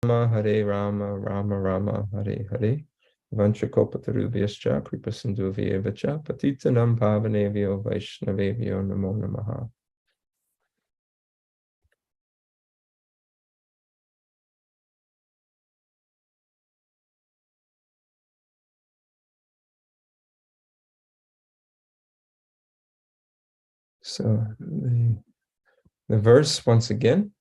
Hare Rama, Rama Rama, Hare Hare. Vanchakopatarubhyascha, Kripasindhuvyeva Patitanam Pavanevyo Vaishnavevyo Namo Namaha. So the verse once again.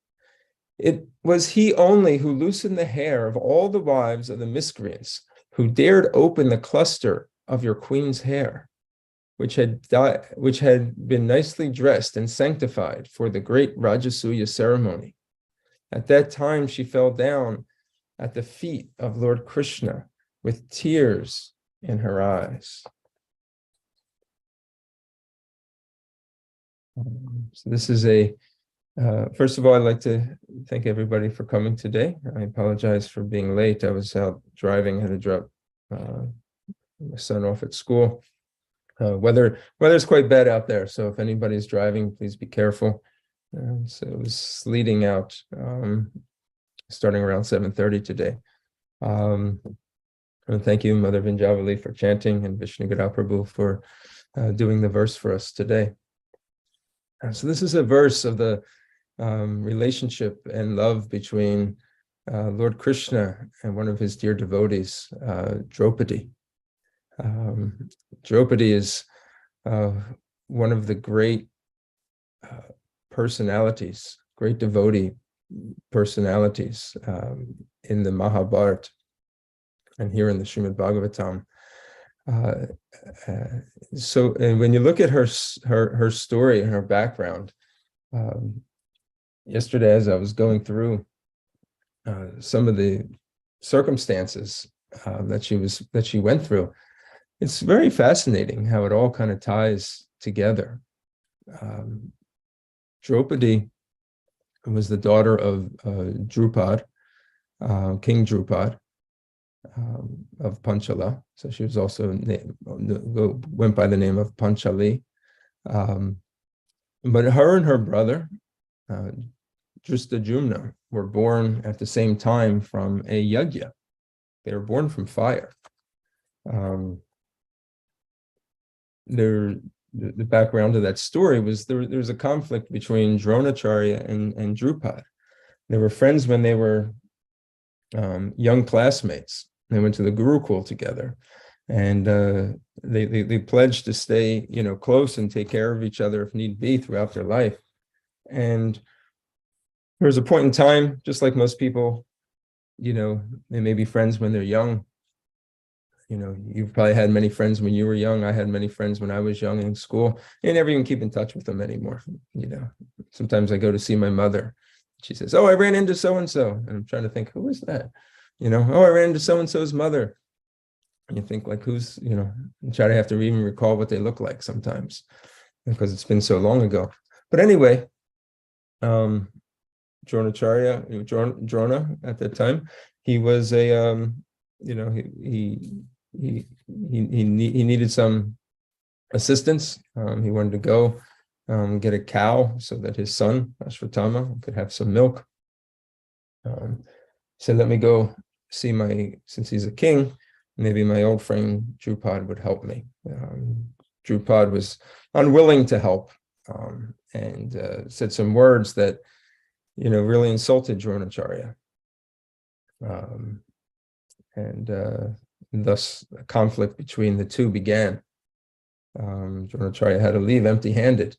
It was he only who loosened the hair of all the wives of the miscreants, who dared open the cluster of your queen's hair, which had been nicely dressed and sanctified for the great Rajasuya ceremony. At that time, she fell down at the feet of Lord Krishna with tears in her eyes. So this is first of all, I'd like to thank everybody for coming today. I apologize for being late. I was out driving, had to drop my son off at school. Weather's quite bad out there, so if anybody's driving, please be careful. So it was sleeting out starting around 7:30 today. And thank you, Mother Vinjavali, for chanting, and Vishnu Prabhu for doing the verse for us today. So this is a verse of the relationship and love between Lord Krishna and one of his dear devotees, Draupadi. Draupadi is one of the great personalities, great devotee personalities in the Mahabharata and here in the Srimad Bhagavatam. So, and when you look at her story and her background, yesterday as I was going through some of the circumstances that she went through, it's very fascinating how it all kind of ties together. Draupadi was the daughter of Drupad, King Drupad of Panchala. So she was also went by the name of Panchali. But her and her brother, Drishtajumna, were born at the same time from a yajna. They were born from fire. The background of that story was there was a conflict between Dronacharya and Drupad. They were friends when they were young classmates. They went to the Gurukul together, and they pledged to stay, close and take care of each other if need be throughout their life. And there was a point in time, just like most people, they may be friends when they're young. You've probably had many friends when you were young. I had many friends when I was young in school. I never even keep in touch with them anymore. Sometimes I go to see my mother. She says, "Oh, I ran into so-and-so." And I'm trying to think, who is that? "Oh, I ran into so-and-so's mother." And you think, like, who's, and try to have to even recall what they look like sometimes because it's been so long ago. But anyway, Dronacharya, Drona at that time, he was a, he needed some assistance. He wanted to go get a cow so that his son Ashwatthama could have some milk. He said, "Let me go see since he's a king, maybe my old friend Drupad would help me." Drupad was unwilling to help and said some words that really insulted Dronacharya. And thus a conflict between the two began. Dronacharya had to leave empty-handed,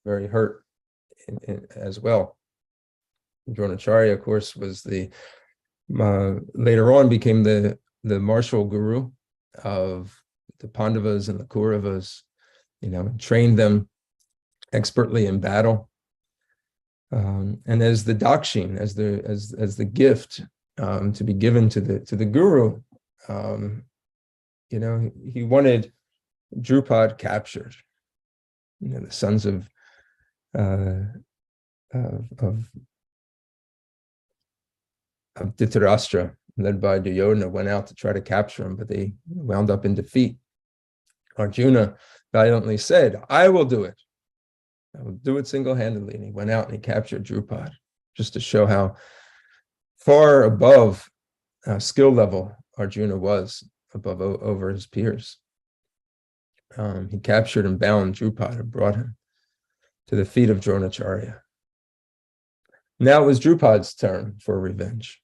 very hurt as well. Dronacharya, of course, was later on became the martial guru of the Pandavas and the Kauravas, trained them expertly in battle. And as the dakshin, as the gift to be given to the guru, he wanted Drupad captured. The sons of Dhritarashtra, led by Duryodhana, went out to try to capture him, but they wound up in defeat. Arjuna valiantly said, "I will do it. I will do it single-handedly." And he went out and he captured Drupad, just to show how far above skill level Arjuna was over his peers. He captured and bound Drupada and brought him to the feet of Dronacharya. Now it was Drupad's turn for revenge.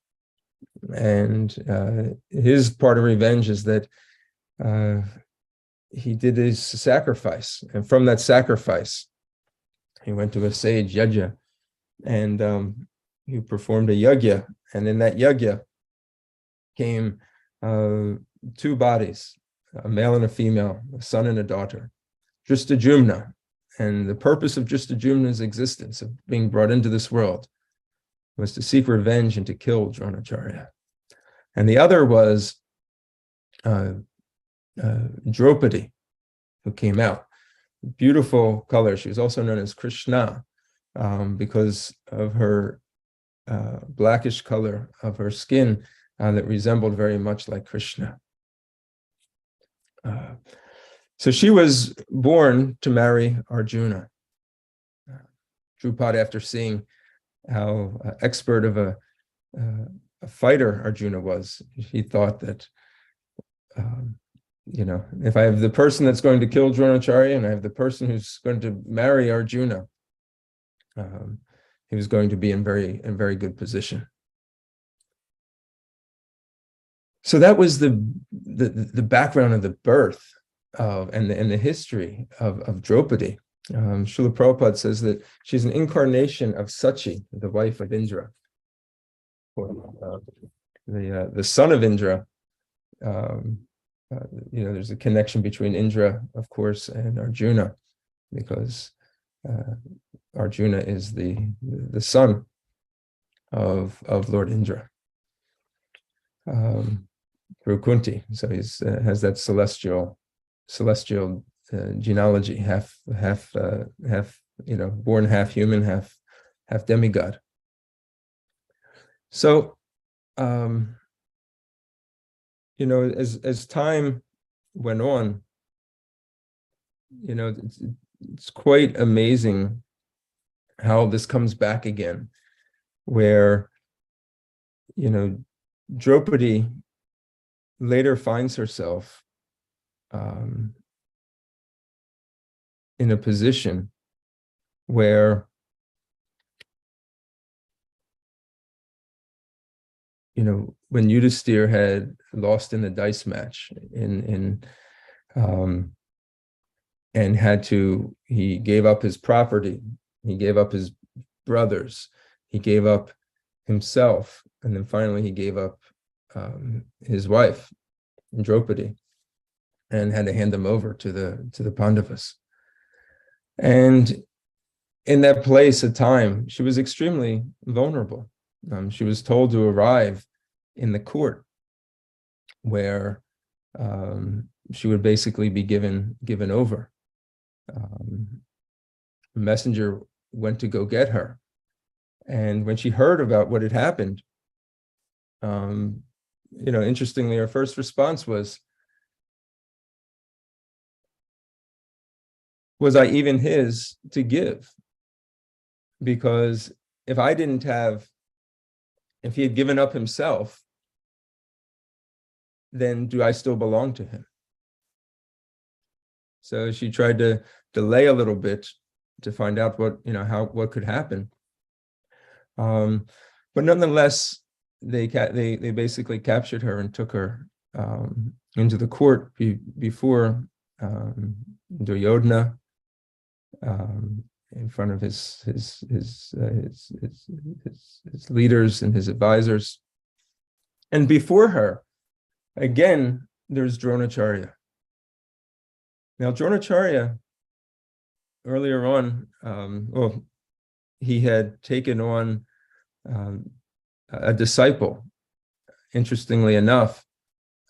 And his part of revenge is that he did his sacrifice. And from that sacrifice, he went to a sage, Yajna, and he performed a yajna. And in that yajna came two bodies, a male and a female, a son and a daughter, Drishtajumna. And the purpose of Drishtajumna's existence, of being brought into this world, was to seek revenge and to kill Dronacharya. And the other was Draupadi, who came out. Beautiful color. She was also known as Krishna because of her blackish color of her skin that resembled very much like Krishna. So she was born to marry Arjuna. Drupada, after seeing how expert of a fighter Arjuna was, he thought that, if I have the person that's going to kill Dronacharya and I have the person who's going to marry Arjuna, he was going to be in very good position. So that was the background of the birth and the history of Draupadi. Srila Prabhupada says that she's an incarnation of Sachi, the wife of Indra, or the son of Indra. There's a connection between Indra, of course, and Arjuna, because Arjuna is the son of Lord Indra through Kunti. So he's has that celestial genealogy, half born half human, half demigod. So as time went on, it's quite amazing how this comes back again, where Draupadi later finds herself in a position where when Yudhisthira had lost in the dice match and he gave up his property, he gave up his brothers, he gave up himself, and then finally he gave up his wife, Draupadi, and had to hand them over to the Pandavas. And in that place at time, she was extremely vulnerable. She was told to arrive in the court where she would basically be given over. A messenger went to go get her. And when she heard about what had happened, interestingly, her first response was I even his to give? Because if he had given up himself, then do I still belong to him? So she tried to delay a little bit to find out what could happen. But nonetheless, they basically captured her and took her into the court before Duryodhana, in front of his leaders and his advisors. And before her, again, there's Dronacharya. Now, Dronacharya, earlier on, he had taken on a disciple, interestingly enough,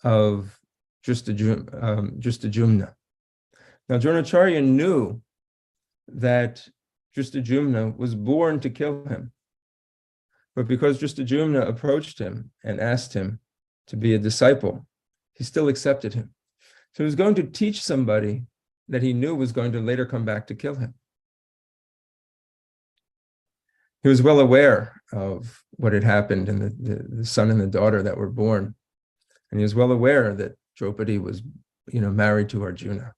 of Drishtajumna. Now, Dronacharya knew that Drishtajumna was born to kill him. But because Drishtajumna approached him and asked him to be a disciple, he still accepted him. So he was going to teach somebody that he knew was going to later come back to kill him. He was well aware of what had happened and the son and the daughter that were born. And he was well aware that Draupadi was, married to Arjuna.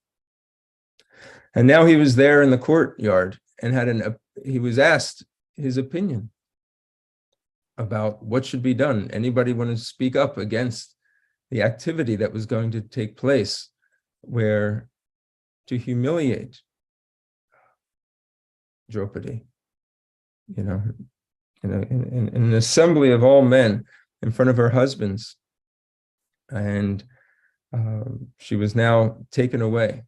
And now he was there in the courtyard and he was asked his opinion about what should be done. Anybody want to speak up against the activity that was going to take place, where to humiliate Draupadi, in an assembly of all men in front of her husbands. And she was now taken away.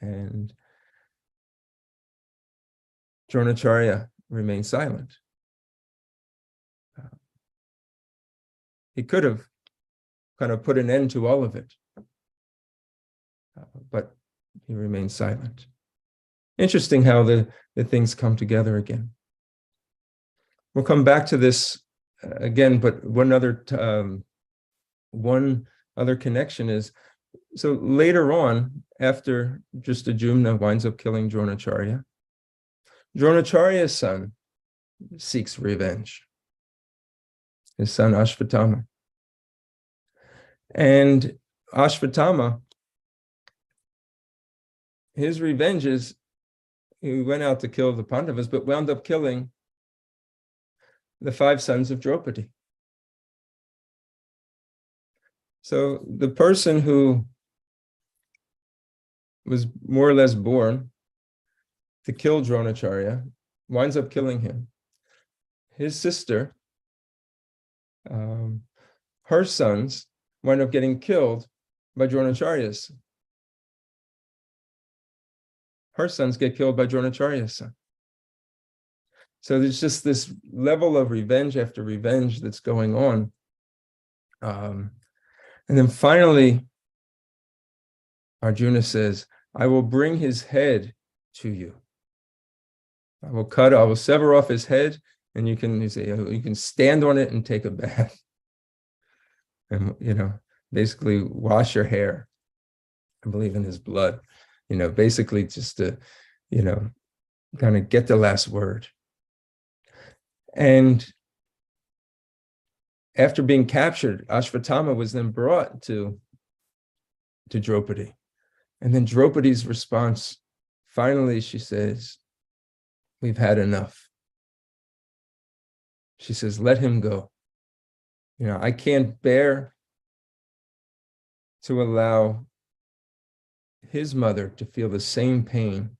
And Dronacharya remained silent. He could have kind of put an end to all of it, but he remained silent. Interesting how the things come together again. We'll come back to this again, but one other connection is, so later on, after Drishtajumna winds up killing Dronacharya, Dronacharya's son seeks revenge. His son Ashvatthama. And Ashvatthama, his revenge is, he went out to kill the Pandavas, but wound up killing the 5 sons of Draupadi. So the person who was more or less born to kill Dronacharya winds up killing him. His sister, her sons wind up getting killed by Dronacharya's. Her sons get killed by Dronacharya's son. So there's just this level of revenge after revenge that's going on. And then finally, Arjuna says, I will bring his head to you. I will sever off his head, and you can stand on it and take a bath. And, basically wash your hair. I believe in his blood, basically just to, kind of get the last word. And after being captured, Ashvatthama was then brought to Draupadi. And then Draupadi's response, finally, she says, we've had enough. She says, let him go. I can't bear to allow his mother to feel the same pain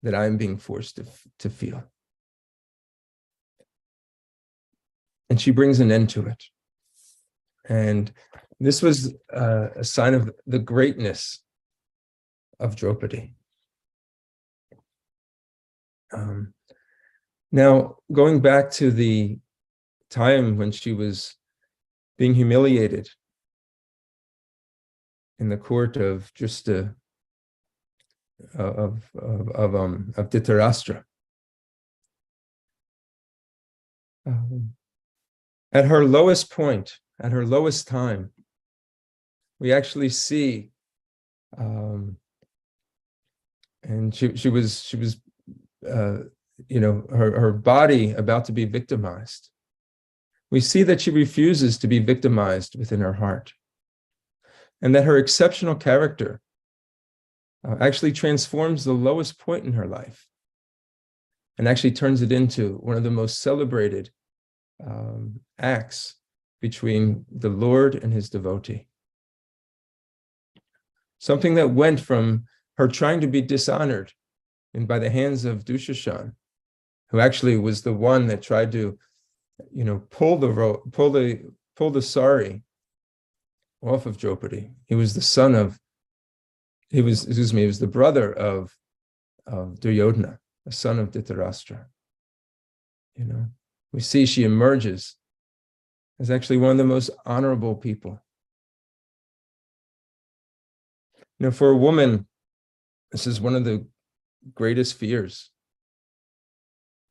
that I'm being forced to feel. And she brings an end to it. And this was a sign of the greatness of Draupadi. Now, going back to the time when she was being humiliated in the court of Dhritarashtra. At her lowest point, at her lowest time, we actually see, and she was her body about to be victimized. We see that she refuses to be victimized within her heart, and that her exceptional character actually transforms the lowest point in her life and actually turns it into one of the most celebrated acts between the Lord and his devotee. Something that went from her trying to be dishonored and by the hands of Dushashan, who actually was the one that tried to, pull the sari off of Draupadi. He was the brother of Duryodhana, a son of Dhritarashtra. We see she emerges as actually one of the most honorable people. For a woman, this is one of the greatest fears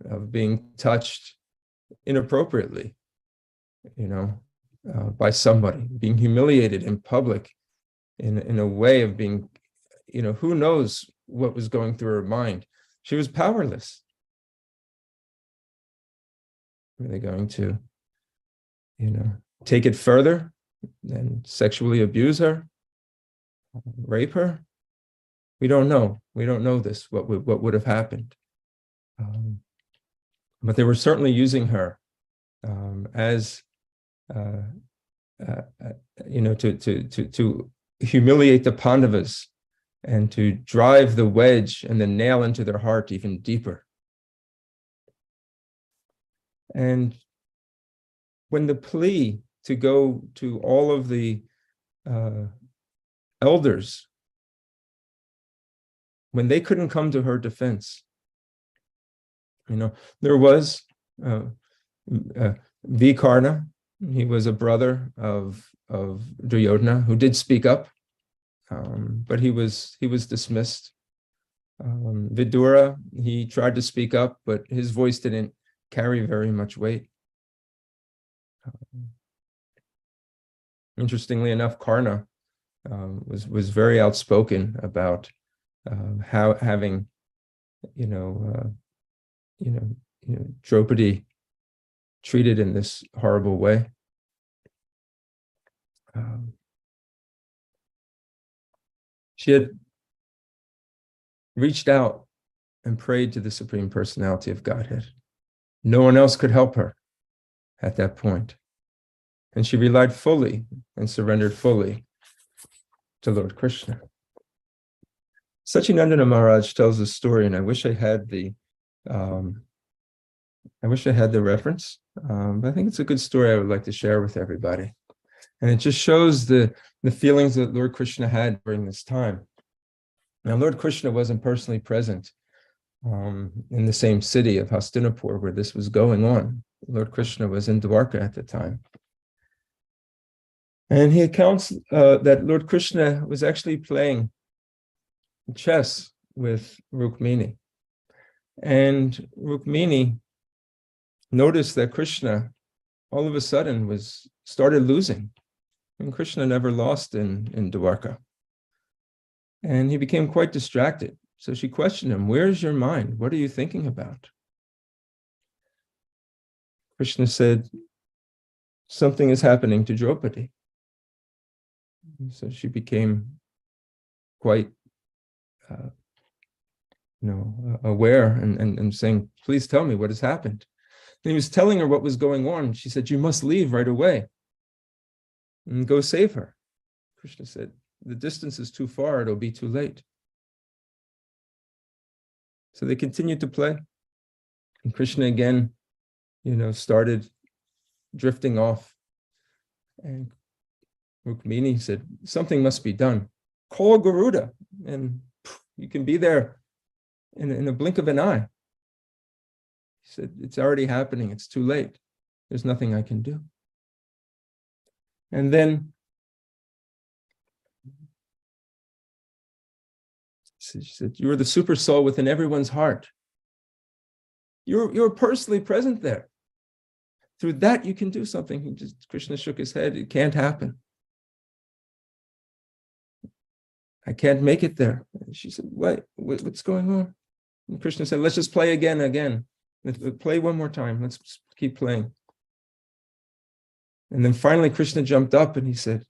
of being touched inappropriately, by somebody, being humiliated in public in a way of being, who knows what was going through her mind. She was powerless. Are they going to, take it further and sexually abuse her, rape her? We don't know. We don't know this, what would have happened. But they were certainly using her as, to humiliate the Pandavas and to drive the wedge and the nail into their heart even deeper. And when the plea to go to all of the elders, when they couldn't come to her defense, there was Vikarna. He was a brother of Duryodhana who did speak up, but he was dismissed. Vidura, he tried to speak up, but his voice didn't carry very much weight. Interestingly enough, Karna was very outspoken about how having, Draupadi treated in this horrible way. She had reached out and prayed to the Supreme Personality of Godhead. No one else could help her at that point. And she relied fully and surrendered fully to Lord Krishna. Sachinandana Maharaj tells a story, and I wish I had the reference, but I think it's a good story I would like to share with everybody. And it just shows the feelings that Lord Krishna had during this time. Now, Lord Krishna wasn't personally present in the same city of Hastinapur where this was going on. Lord Krishna was in Dwarka at the time. And he accounts that Lord Krishna was actually playing chess with Rukmini. And Rukmini noticed that Krishna all of a sudden started losing. And Krishna never lost in Dwarka. And he became quite distracted. So she questioned him, "Where's your mind? What are you thinking about?" Krishna said, "Something is happening to Draupadi." So she became quite aware and saying, "Please tell me what has happened." And he was telling her what was going on. She said, "You must leave right away and go save her." Krishna said, "The distance is too far, it'll be too late." So they continued to play. And Krishna again, started drifting off. And Rukmini said, "Something must be done. Call Garuda, and you can be there in a blink of an eye." He said, "It's already happening. It's too late. There's nothing I can do." And then she said, "You are the super soul within everyone's heart. You're personally present there. Through that, you can do something." Krishna shook his head. "It can't happen. I can't make it there." And she said, what's going on?" And Krishna said, "Let's just play again. Let's play one more time. Let's keep playing." And then finally, Krishna jumped up and he said,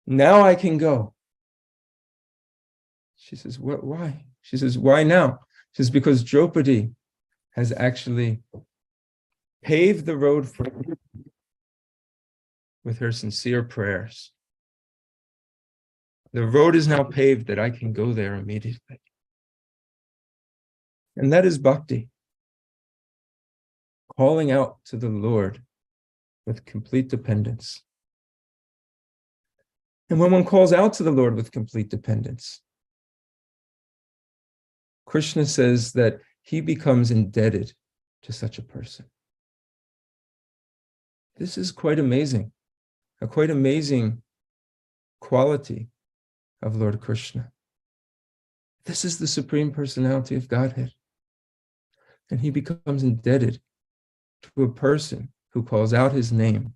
"Now I can go." She says, "Why?" She says, "Why now?" She says, "Because Draupadi has actually paved the road for me with her sincere prayers. The road is now paved that I can go there immediately." And that is bhakti, calling out to the Lord with complete dependence. And when one calls out to the Lord with complete dependence, Krishna says that he becomes indebted to such a person. This is quite amazing, a quite amazing quality of Lord Krishna. This is the Supreme Personality of Godhead. And he becomes indebted to a person who calls out his name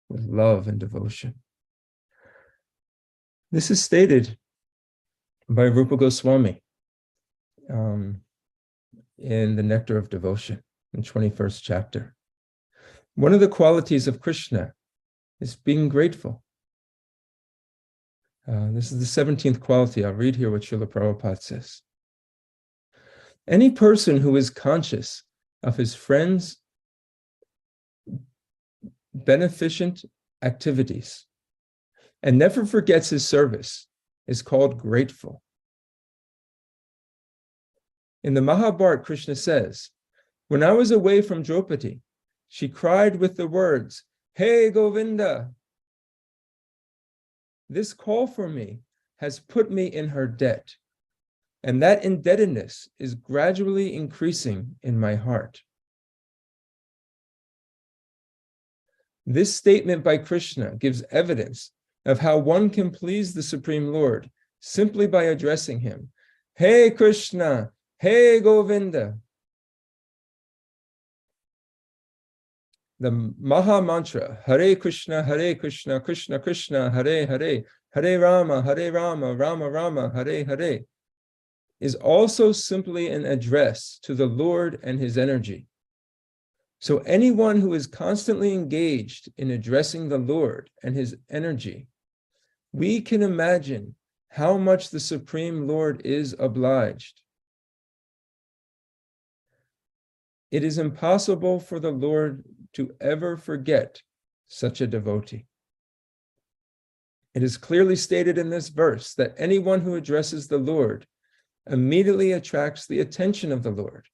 with love and devotion. This is stated by Rupa Goswami. in the Nectar of Devotion, in 21st chapter. One of the qualities of Krishna is being grateful. This is the 17th quality. I'll read here what Srila Prabhupada says. Any person who is conscious of his friend's beneficent activities and never forgets his service is called grateful. In the Mahabharata, Krishna says, when I was away from Draupadi, she cried with the words, "Hey Govinda, this call for me has put me in her debt, and that indebtedness is gradually increasing in my heart." This statement by Krishna gives evidence of how one can please the Supreme Lord simply by addressing him, "Hey Krishna, hey Govinda." The Maha Mantra, Hare Krishna, Krishna Krishna, Hare Hare, Hare Rama, Rama Rama, Hare Hare, is also simply an address to the Lord and his energy. So anyone who is constantly engaged in addressing the Lord and his energy, we can imagine how much the Supreme Lord is obliged. It is impossible for the Lord to ever forget such a devotee. It is clearly stated in this verse that anyone who addresses the Lord immediately attracts the attention of the Lord,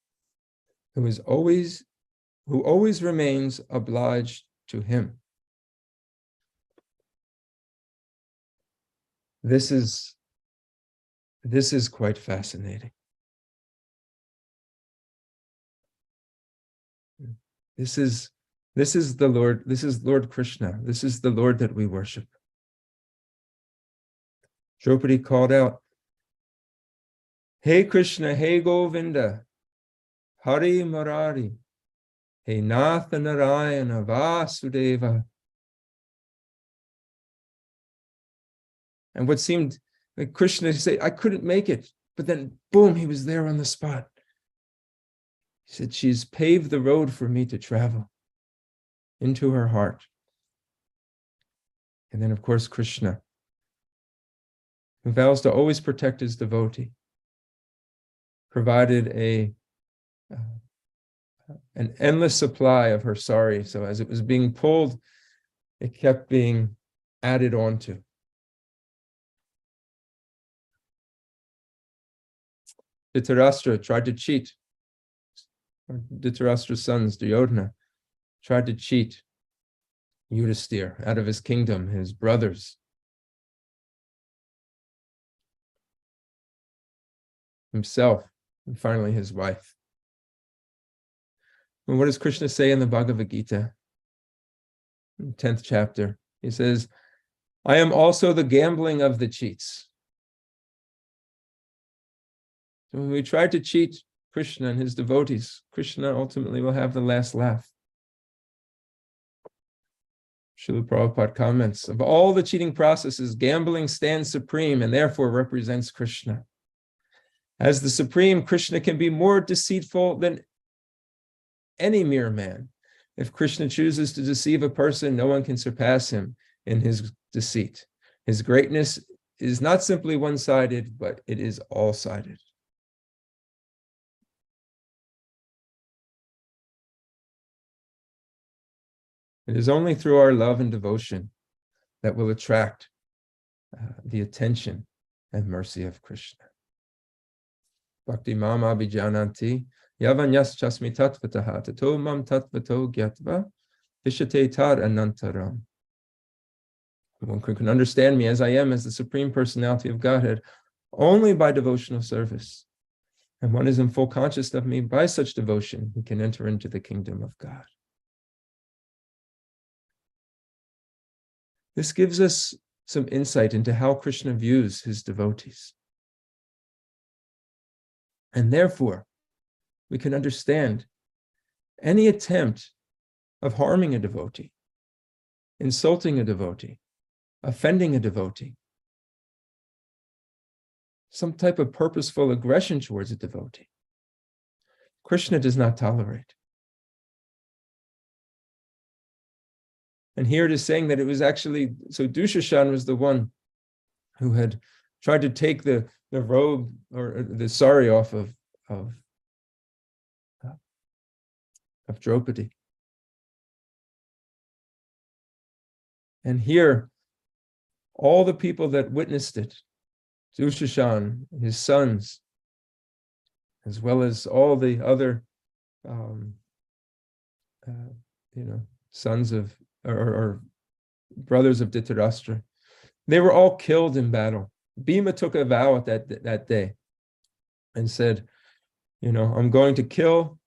who always remains obliged to him. This is quite fascinating. This is the Lord, this is Lord Krishna, this is the Lord that we worship. Draupadi called out, "Hey Krishna, hey Govinda, Hari Murari, hey Natha Narayana Vasudeva." And what seemed like Krishna to say, I couldn't make it, but then boom, he was there on the spot. He said, she's paved the road for me to travel into her heart. And then, of course, Krishna, who vows to always protect his devotee, provided an endless supply of her sari. So as it was being pulled, it kept being added onto. Dhritarashtra tried to cheat. Dhritarashtra's sons, Duryodhana, tried to cheat Yudhisthira out of his kingdom, his brothers. Himself, and finally his wife. And what does Krishna say in the Bhagavad Gita? In the 10th chapter, he says, I am also the gambling of the cheats. So when we try to cheat Krishna and his devotees, Krishna ultimately will have the last laugh. Srila Prabhupada comments, of all the cheating processes, gambling stands supreme and therefore represents Krishna. As the supreme, Krishna can be more deceitful than any mere man. If Krishna chooses to deceive a person, no one can surpass him in his deceit. His greatness is not simply one-sided, but it is all-sided. It is only through our love and devotion that will attract the attention and mercy of Krishna. Bhakti mam abhijananti yavanyas chasmi tatvataha tato mam tatvato gyatva vishate tar anantaram. One can understand me as I am, as the Supreme Personality of Godhead, only by devotional service. And one is in full consciousness of me by such devotion, he can enter into the kingdom of God. This gives us some insight into how Krishna views his devotees. And therefore, we can understand any attempt of harming a devotee, insulting a devotee, offending a devotee, some type of purposeful aggression towards a devotee, Krishna does not tolerate. And here it is saying that it was actually, so Dushashan was the one who had tried to take the robe or the sari off of Draupadi. And here, all the people that witnessed it, Dushashan, his sons, as well as all the other, sons of, or brothers of Dhritarashtra, they were all killed in battle. Bhima took a vow at that day and said, I'm going to kill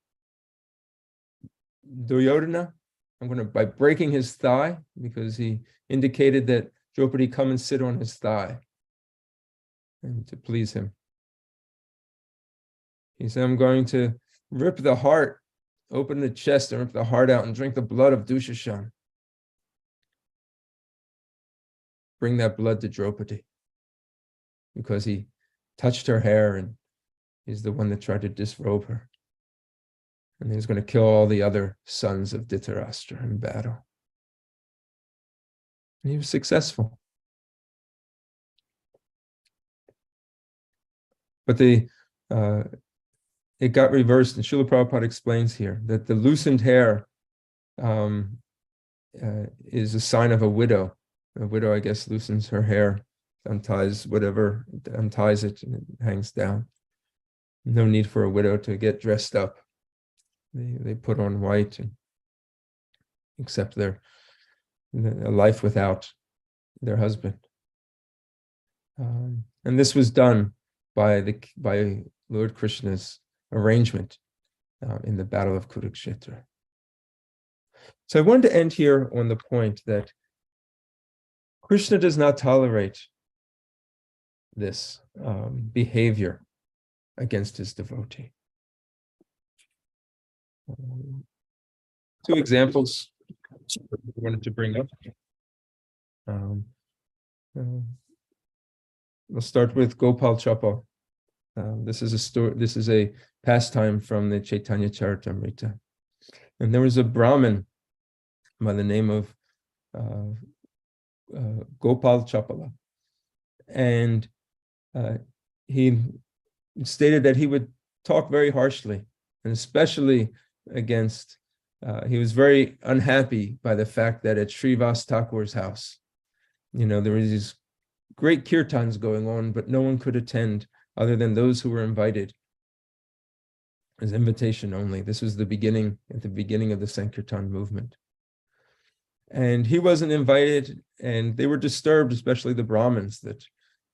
Duryodhana. I'm going to, by breaking his thigh, because he indicated that Draupadi come and sit on his thigh and to please him. He said, I'm going to rip the heart, open the chest and rip the heart out and drink the blood of Dushashan. Bring that blood to Draupadi, because he touched her hair and he's the one that tried to disrobe her. And he was going to kill all the other sons of Dhritarashtra in battle. And he was successful. But it got reversed, and Srila Prabhupada explains here that the loosened hair is a sign of a widow. A widow, I guess, loosens her hair, unties whatever, unties it, and it hangs down. No need for a widow to get dressed up. They put on white and accept a life without their husband. And this was done by Lord Krishna's arrangement in the Battle of Kurukshetra. So I wanted to end here on the point that Krishna does not tolerate this behavior against his devotee. Two examples I wanted to bring up. We'll start with Gopal Chapal. This is a story. This is a pastime from the Chaitanya Charitamrita, and there was a Brahmin by the name of Gopal Chapala, and he stated that he would talk very harshly, and especially against. He was very unhappy by the fact that at Srivas Thakur's house, there were these great kirtans going on, but no one could attend other than those who were invited. As invitation only. This was at the beginning of the Sankirtan movement. And he wasn't invited, and they were disturbed, especially the Brahmins, that,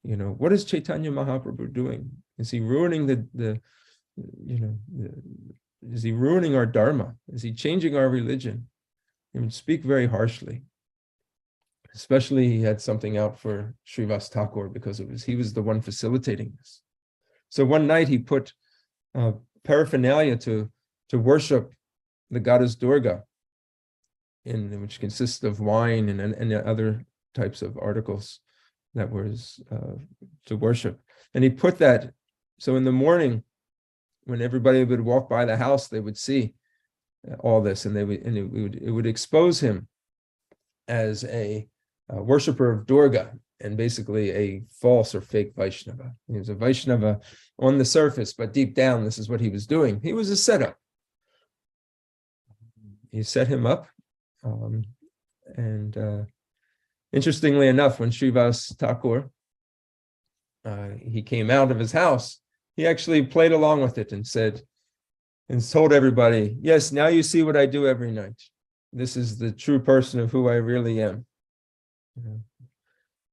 what is Chaitanya Mahaprabhu doing? Is he ruining is he ruining our dharma? Is he changing our religion? He would speak very harshly. Especially he had something out for Srivas Thakur because he was the one facilitating this. So one night he put paraphernalia to worship the goddess Durga, which consists of wine and other types of articles that was to worship. And he put that, so in the morning, when everybody would walk by the house, they would see all this, and it would expose him as a worshiper of Durga, and basically a false or fake Vaishnava. He was a Vaishnava on the surface, but deep down, this is what he was doing. He was a setup. He set him up. Interestingly enough, when Srivas Thakur, he came out of his house, he actually played along with it and told everybody, yes, now you see what I do every night. This is the true person of who I really am.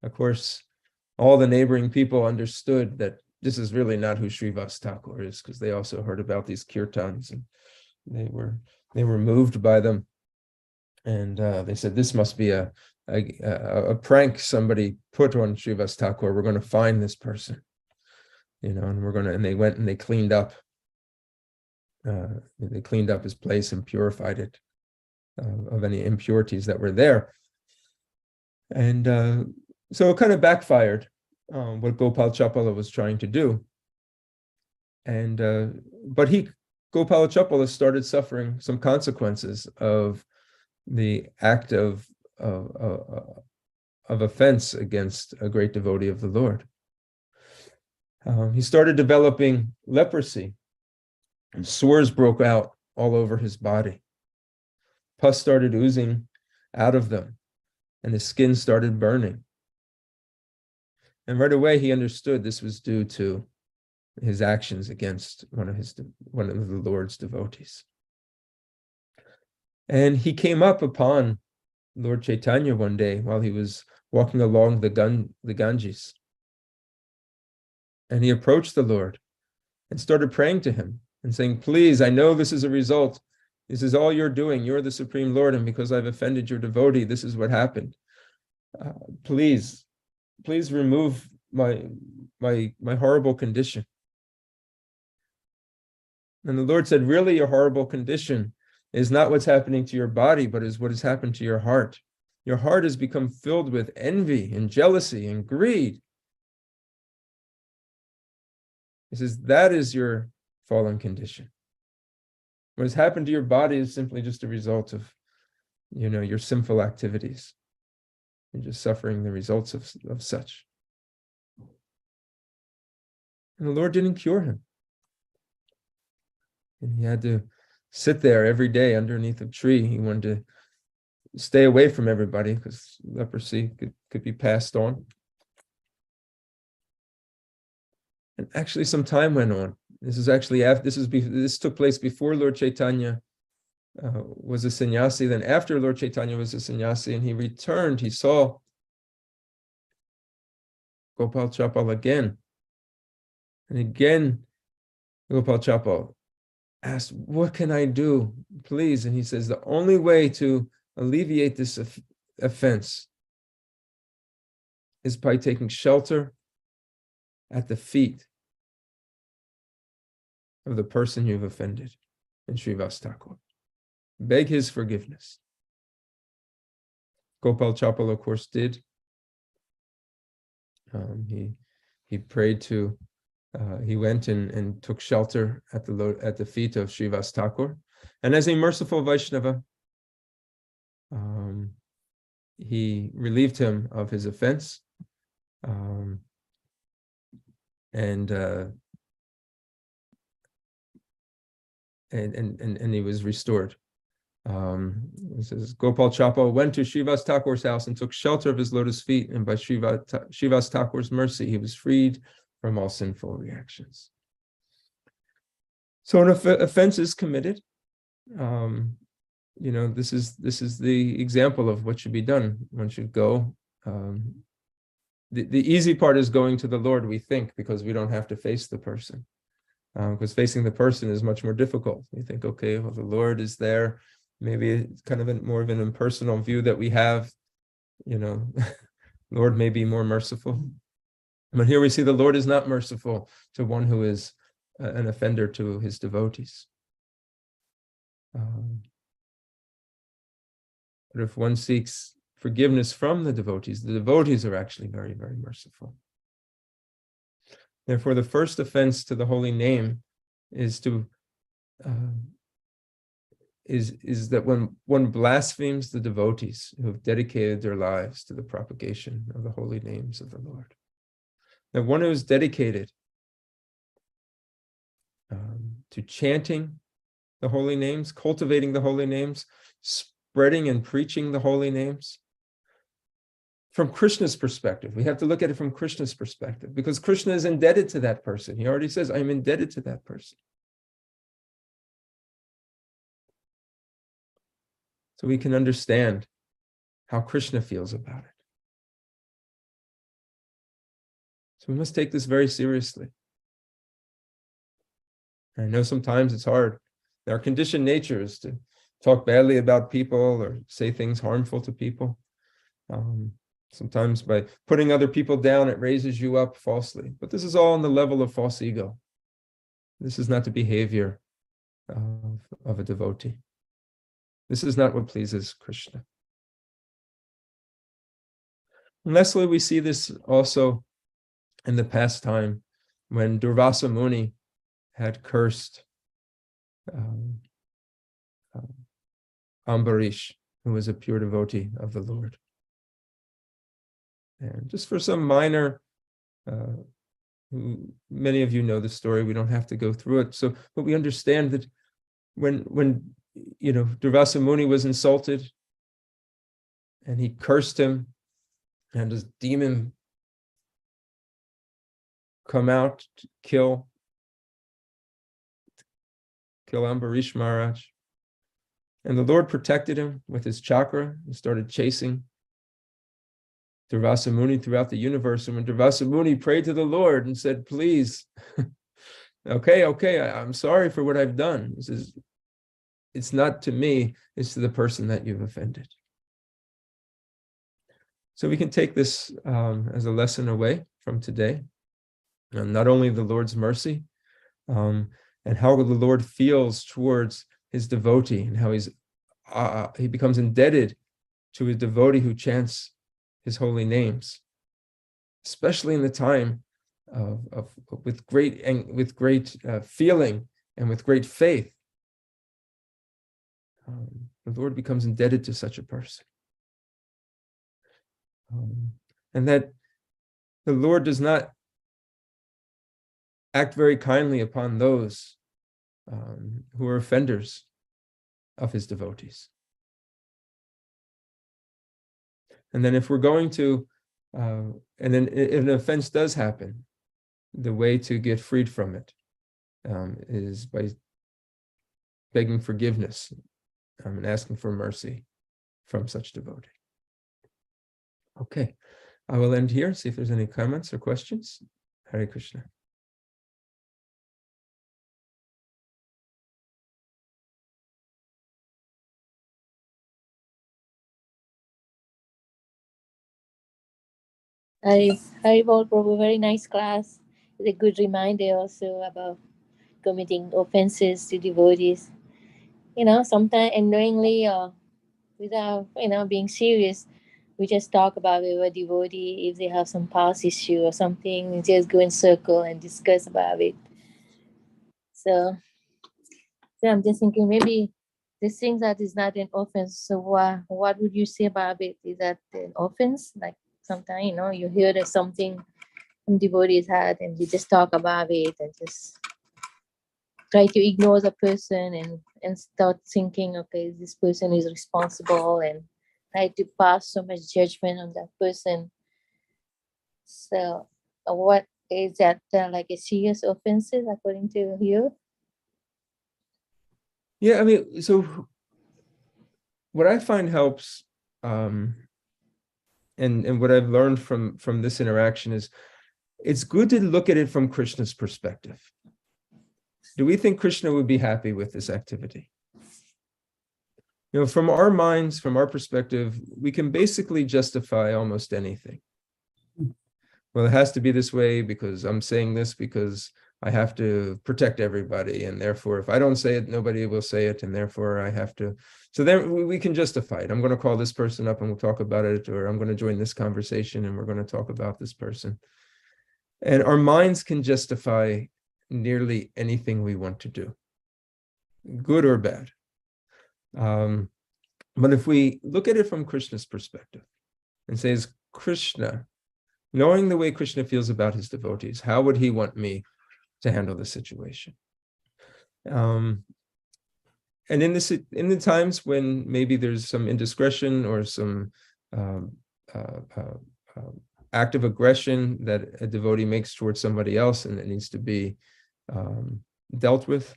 Of course, all the neighboring people understood that this is really not who Srivas Thakur is, because they also heard about these kirtans, and they were moved by them, and they said, this must be a prank somebody put on Srivas Thakur. We're going to find this person, and they went and they cleaned up. They cleaned up his place and purified it of any impurities that were there. And so it kind of backfired, what Gopal Chapala was trying to do. And but he Gopalachapala started suffering some consequences of the act of offense against a great devotee of the Lord. He started developing leprosy, and sores broke out all over his body. Pus started oozing out of them, and his skin started burning. And right away, he understood this was due to his actions against one of the Lord's devotees. And he came up upon Lord Chaitanya one day while he was walking along the Ganges. And he approached the Lord and started praying to him and saying, please, I know this is a result. This is all you're doing. You're the Supreme Lord, and because I've offended your devotee, this is what happened. Please remove my horrible condition. And the Lord said, really, your horrible condition is not what's happening to your body, but is what has happened to your heart. Your heart has become filled with envy and jealousy and greed. He says, that is your fallen condition. What has happened to your body is simply just a result of, your sinful activities. You're just suffering the results of such. And the Lord didn't cure him. And he had to sit there every day underneath a tree. He wanted to stay away from everybody because leprosy could be passed on. And actually some time went on. This took place before Lord Chaitanya was a sannyasi. Then after Lord Chaitanya was a sannyasi and he returned, he saw Gopal Chapal again. And again, Gopal Chapal asked, what can I do, please? And he says, the only way to alleviate this offense is by taking shelter at the feet of the person you've offended in Srivas Thakur. Beg his forgiveness. Gopal Chapal, of course, did. He prayed to, he went and took shelter at the feet of Srivas Thakur. And as a merciful Vaishnava, he relieved him of his offense. And he was restored. It says, Gopal Chapal went to Srivas Thakur's house and took shelter of his lotus feet, and by Srivas Thakur's mercy, he was freed from all sinful reactions. So an offense is committed. This is the example of what should be done. One should go. The easy part is going to the Lord, we think, because we don't have to face the person. Because facing the person is much more difficult. We think, okay, well, the Lord is there. Maybe it's kind of more of an impersonal view that we have. Lord may be more merciful. But here we see the Lord is not merciful to one who is an offender to his devotees. But if one seeks forgiveness from the devotees are actually very, very merciful. Therefore, the first offense to the holy name is that when one blasphemes the devotees who have dedicated their lives to the propagation of the holy names of the Lord. Now, one who is dedicated to chanting the holy names, cultivating the holy names, spreading and preaching the holy names. From Krishna's perspective, we have to look at it from Krishna's perspective, because Krishna is indebted to that person. He already says, I'm indebted to that person. So we can understand how Krishna feels about it. So we must take this very seriously. I know sometimes it's hard. Our conditioned nature is to talk badly about people or say things harmful to people. Sometimes by putting other people down, it raises you up falsely. But this is all on the level of false ego. This is not the behavior of a devotee. This is not what pleases Krishna. And lastly, we see this also in the past time when Durvasa Muni had cursed um, Ambarish, who was a pure devotee of the Lord. And just for some minor, many of you know the story, we don't have to go through it. So, but we understand that when Durvasa Muni was insulted and he cursed him, and this demon come out to kill Ambarish Maharaj. And the Lord protected him with his chakra and started chasing Durvasa Muni throughout the universe. And when Durvasa Muni prayed to the Lord and said, please, okay, I'm sorry for what I've done. He says, it's not to me, it's to the person that you've offended. So we can take this as a lesson away from today. Not only the Lord's mercy, and how the Lord feels towards his devotee, and how he becomes indebted to a devotee who chants his holy names, especially in the time with great feeling and with great faith. The Lord becomes indebted to such a person, and that the Lord does not act very kindly upon those who are offenders of his devotees. And then if we're going to, and then if an offense does happen, the way to get freed from it is by begging forgiveness and asking for mercy from such devotee. Okay, I will end here, see if there's any comments or questions. Hare Krishna. Haribol Prabhu, very nice class. It's a good reminder also about committing offenses to devotees. Sometimes unknowingly or without, being serious, we just talk about it with a devotee. If they have some past issue or something, we just go in circle and discuss about it. So I'm just thinking maybe this thing that is not an offense. So what would you say about it? Is that an offense? Like sometimes, you hear that something some devotees had and we just talk about it and just try to ignore the person and start thinking, okay, this person is responsible, and try to pass so much judgment on that person. So what is that like a serious offenses according to you? Yeah, I mean, so what I find helps, and what I've learned from this interaction is, it's good to look at it from Krishna's perspective. Do we think Krishna would be happy with this activity? From our minds, from our perspective, we can basically justify almost anything. Well, it has to be this way because I'm saying this because I have to protect everybody, and therefore if I don't say it, nobody will say it, and therefore I have to. So then we can justify it. I'm going to call this person up and we'll talk about it, or I'm going to join this conversation and we're going to talk about this person. And our minds can justify nearly anything we want to do, good or bad. But if we look at it from Krishna's perspective and say, is Krishna, knowing the way Krishna feels about his devotees, how would he want me to handle the situation? And in the times when maybe there's some indiscretion or some act of aggression that a devotee makes towards somebody else, and it needs to be dealt with.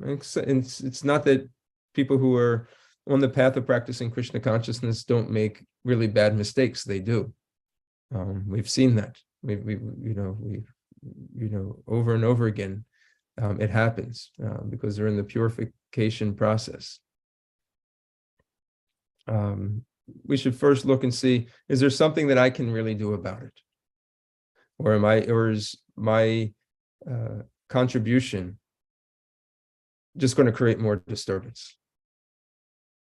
It's not that people who are on the path of practicing Krishna consciousness don't make really bad mistakes. They do. We've seen that. We over and over again. It happens because they're in the purification process. We should first look and see, is there something that I can really do about it? Or is my contribution just going to create more disturbance?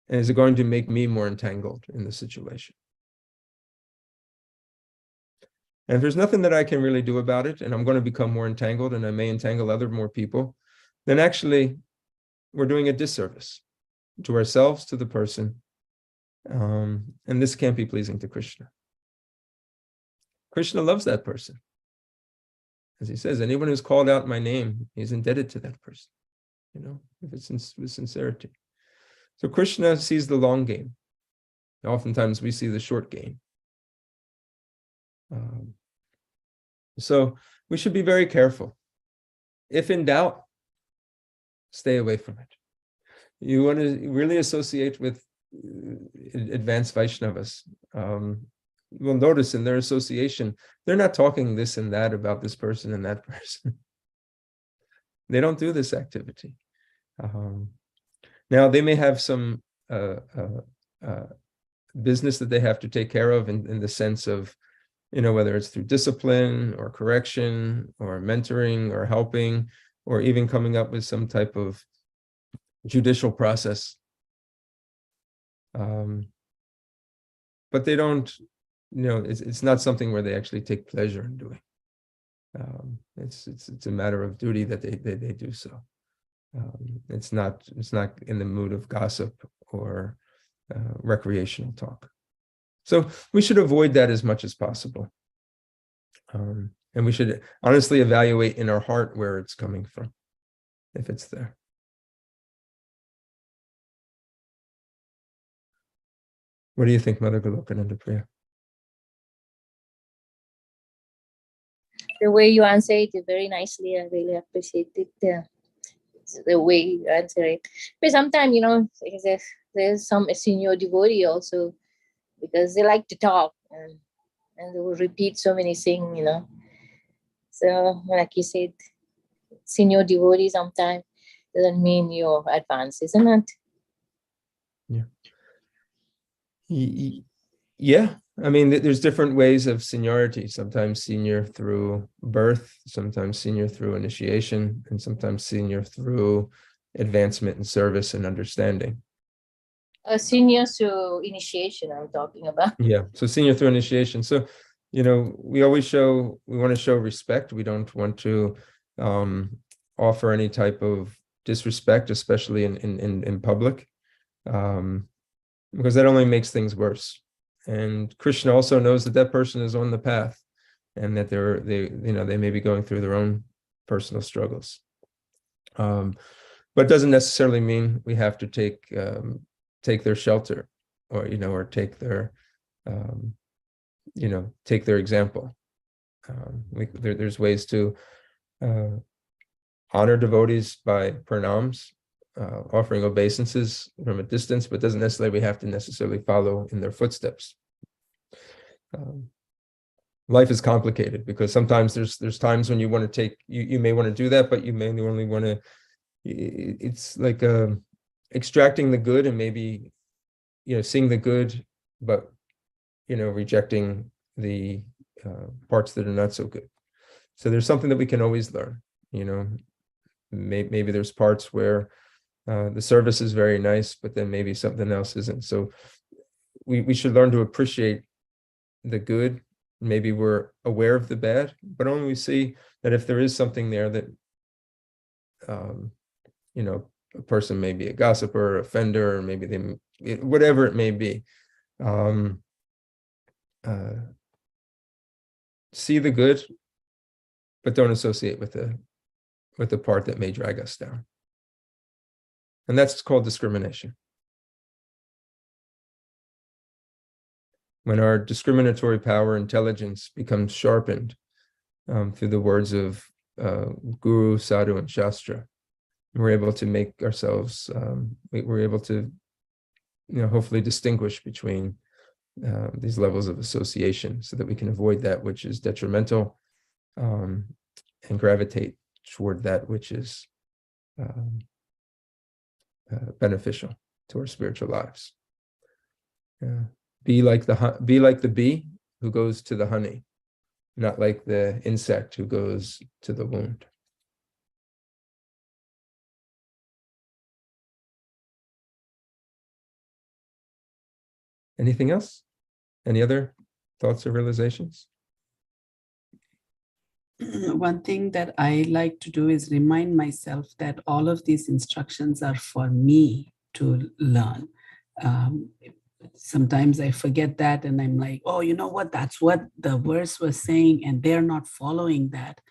And is it going to make me more entangled in the situation? And if there's nothing that I can really do about it, and I'm going to become more entangled, and I may entangle more people, then actually we're doing a disservice to ourselves, to the person. And this can't be pleasing to Krishna. Krishna loves that person. As he says, anyone who's called out my name, he's indebted to that person, if it's with sincerity. So Krishna sees the long game. Oftentimes we see the short game. So we should be very careful. If in doubt, stay away from it. You want to really associate with advanced Vaishnavas. We'll notice in their association, they're not talking this and that about this person and that person. They don't do this activity. Now, they may have some business that they have to take care of in the sense of, whether it's through discipline or correction or mentoring or helping, or even coming up with some type of judicial process. But they don't, it's not something where they actually take pleasure in doing. It's a matter of duty that they do so. It's not in the mood of gossip or recreational talk. So we should avoid that as much as possible. And we should honestly evaluate in our heart where it's coming from, if it's there. What do you think, Mother Golokananda Priya? The way you answer it very nicely. I really appreciate it. The way you answer it. But sometimes, there's some senior devotee also, because they like to talk and they will repeat so many things, So, like you said, senior devotee sometimes doesn't mean you're advanced, isn't it? Yeah. I mean, there's different ways of seniority. Sometimes senior through birth, sometimes senior through initiation, and sometimes senior through advancement in service and understanding. Senior to initiation, I'm talking about. Yeah. So senior through initiation. So, we want to show respect. We don't want to offer any type of disrespect, especially in public, because that only makes things worse. And Krishna also knows that person is on the path, and that they may be going through their own personal struggles. But it doesn't necessarily mean we have to take their shelter, or take their take their example. There's ways to honor devotees by pranams, offering obeisances from a distance, but doesn't necessarily we have to necessarily follow in their footsteps. Life is complicated because sometimes there's times when you want to you may want to do that, but you may only want to. It's like extracting the good and maybe seeing the good, but rejecting the parts that are not so good. So there's something that we can always learn. Maybe there's parts where the service is very nice, but then maybe something else isn't. So we should learn to appreciate the good. Maybe we're aware of the bad, but only we see that if there is something there that, a person may be a gossiper, offender, or maybe whatever it may be. See the good, but don't associate with the part that may drag us down. And that's called discrimination. When our discriminatory power, intelligence becomes sharpened through the words of Guru, Sadhu, and Shastra, we're able to make ourselves, we're able to, hopefully distinguish between these levels of association so that we can avoid that which is detrimental and gravitate toward that which is beneficial to our spiritual lives. Be like the bee who goes to the honey, not like the insect who goes to the wound. Anything else? Any other thoughts or realizations? one thing that I like to do is remind myself that all of these instructions are for me to learn. Um, Sometimes I forget that and I'm like, oh, you know what? That's what the verse was saying, and they're not following that.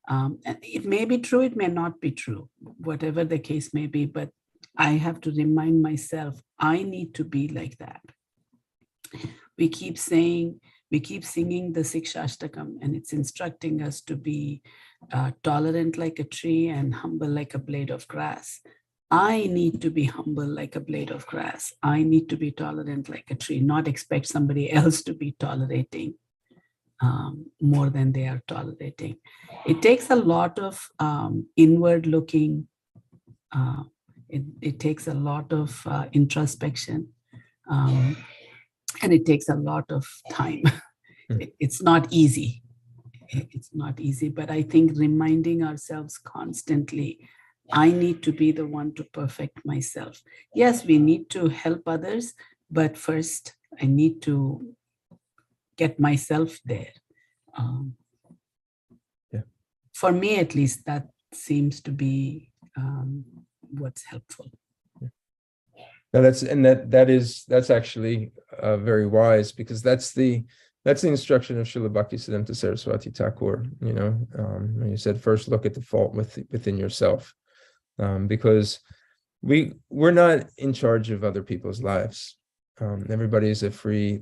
And it may be true, it may not be true, whatever the case may be, but I have to remind myself I need to be like that. We keep singing the Sikshashtakam, and it's instructing us to be tolerant like a tree and humble like a blade of grass. I need to be humble like a blade of grass. I need to be tolerant like a tree, not expect somebody else to be tolerating more than they are tolerating. It takes a lot of inward looking. It takes a lot of introspection. And it takes a lot of time. It's not easy. It's not easy, but I think reminding ourselves constantly, I need to be the one to perfect myself. Yes, we need to help others, but first I need to get myself there. Yeah. For me, at least, that seems to be what's helpful. No, that's actually very wise, because that's the instruction of Srila Bhaktisiddhanta Saraswati Thakur. When you said first look at the fault within yourself, because we're not in charge of other people's lives. Everybody is a free,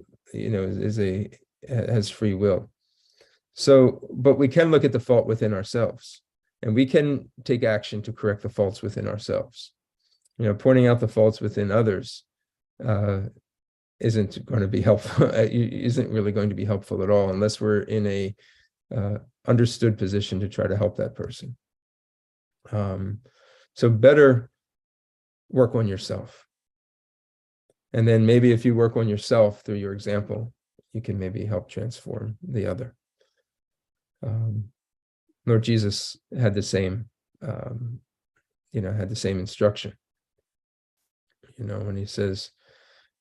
has free will. So, but we can look at the fault within ourselves, and we can take action to correct the faults within ourselves. Pointing out the faults within others isn't going to be helpful. Isn't really going to be helpful at all, unless we're in a understood position to try to help that person. So better work on yourself. And then maybe if you work on yourself through your example, you can maybe help transform the other. Lord Jesus had the same, instruction. When he says,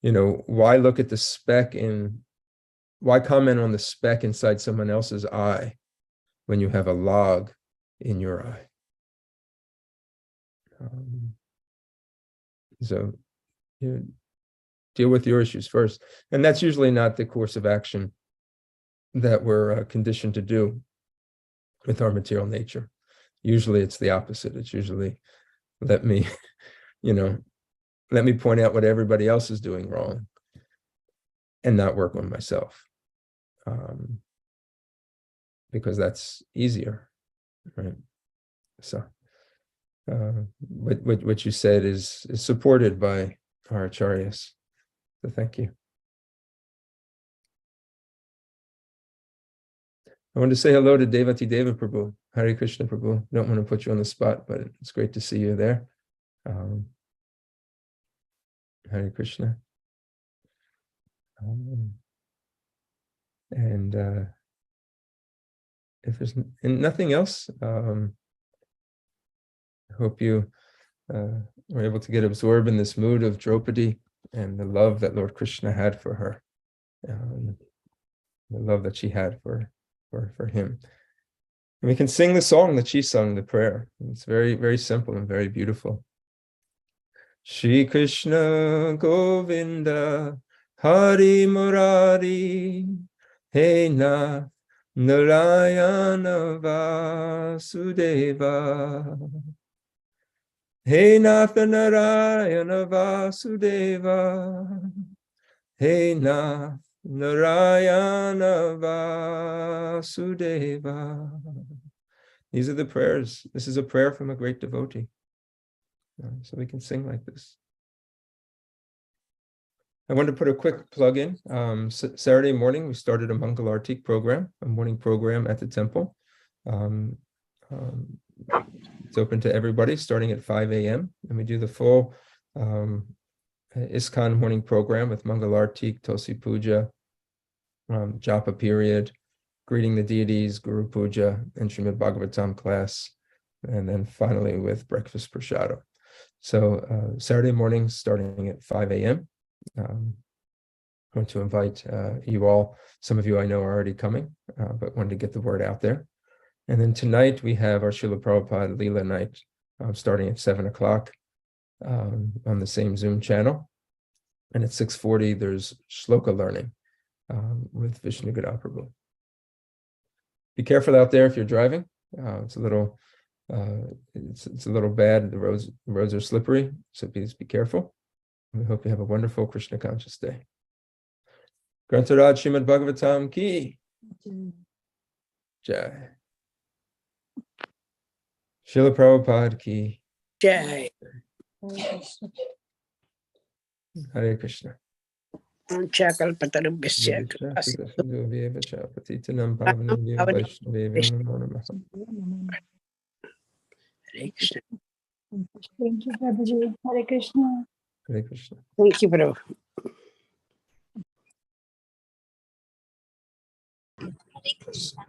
why look at the speck why comment on the speck inside someone else's eye when you have a log in your eye? So deal with your issues first. And that's usually not the course of action that we're conditioned to do with our material nature. Usually it's the opposite. It's usually, let me point out what everybody else is doing wrong and not work on myself. Because that's easier, right? So what you said is supported by our acharyas. So thank you. I want to say hello to Devati Deva Prabhu. Hare Krishna Prabhu. Don't want to put you on the spot, but it's great to see you there. Hare Krishna. And if there's nothing else, I hope you were able to get absorbed in this mood of Draupadi and the love that Lord Krishna had for her, the love that she had for him. And we can sing the song that she sung, the prayer. It's very, very simple and very beautiful. Shri Krishna Govinda Hari Murari He Nath Narayana Vasudeva He Nath Narayana Vasudeva He Nath Narayana Vasudeva. These are the prayers. This is a prayer from a great devotee. So we can sing like this. I wanted to put a quick plug in. Saturday morning, we started a Mangalartik program, a morning program at the temple. It's open to everybody starting at 5 a.m. And we do the full ISKCON morning program with Mangalartik, Tosi Puja, Japa period, greeting the deities, Guru Puja, and Srimad Bhagavatam class, and then finally with breakfast prashadam. So Saturday morning starting at 5 a.m. I'm going to invite you all. Some of you I know are already coming, but wanted to get the word out there. And then tonight we have our Srila Prabhupada Leela night starting at 7 o'clock on the same Zoom channel. And at 6:40, there's shloka learning with Vishnu Prabhu. Be careful out there if you're driving. It's a little bad. The roads are slippery, so please be careful. We hope you have a wonderful Krishna conscious day. Grantaraj Srimad Bhagavatam ki jai. Srila Prabhupada ki Jai. Hare Krishna. Kalpatarubhyasya Patitanam pavanam Vaishnavevyo namo namaha. Hare Krishna. Thank you, Prabhuji. Hare Krishna. Hare Krishna. Thank you, Prabhu. Hare Krishna.